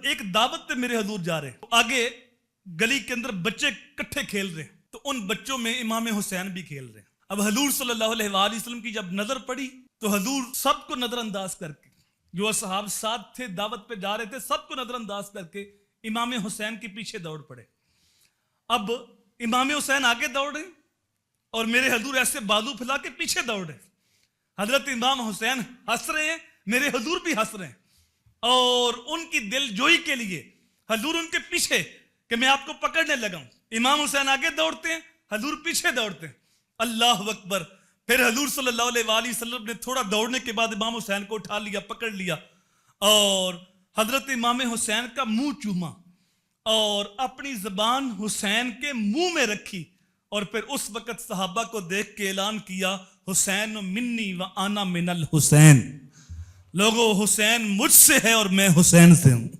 एक दावत पे मेरे हजूर जा रहे हैं, आगे गली के अंदर बच्चे इकट्ठे खेल रहे हैं, तो उन बच्चों में इमाम हुसैन भी खेल रहे हैं। अब हजूर सल्लल्लाहु अलैहि वसल्लम की जब नजर पड़ी तो हजूर सबको नजरअंदाज करके, जो असहाब साथ थे दावत पे जा रहे थे, सबको नजरअंदाज करके इमाम हुसैन के पीछे दौड़ पड़े। अब इमाम हुसैन आगे दौड़ रहे और मेरे हजूर ऐसे बाजू फैला के पीछे दौड़ रहे। हजरत इमाम हुसैन हंस रहे हैं, मेरे हजूर भी हंस रहे हैं, और उनकी दिलजोई के लिए हजूर उनके पीछे कि मैं आपको पकड़ने लगा हूं। इमाम हुसैन आगे दौड़ते हैं, हजूर पीछे दौड़ते हैं। अल्लाह अकबर। फिर हजूर सल्लल्लाहु अलैहि वसल्लम ने थोड़ा दौड़ने के बाद इमाम हुसैन को उठा लिया, पकड़ लिया, और हजरत इमाम हुसैन का मुंह चूमा और अपनी जबान हुसैन के मुंह में रखी, और फिर उस वक्त सहाबा को देख के ऐलान किया, हुसैन मिन्नी व आना मिनल हुसैन। लोगों, हुसैन मुझसे है और मैं हुसैन से हूं।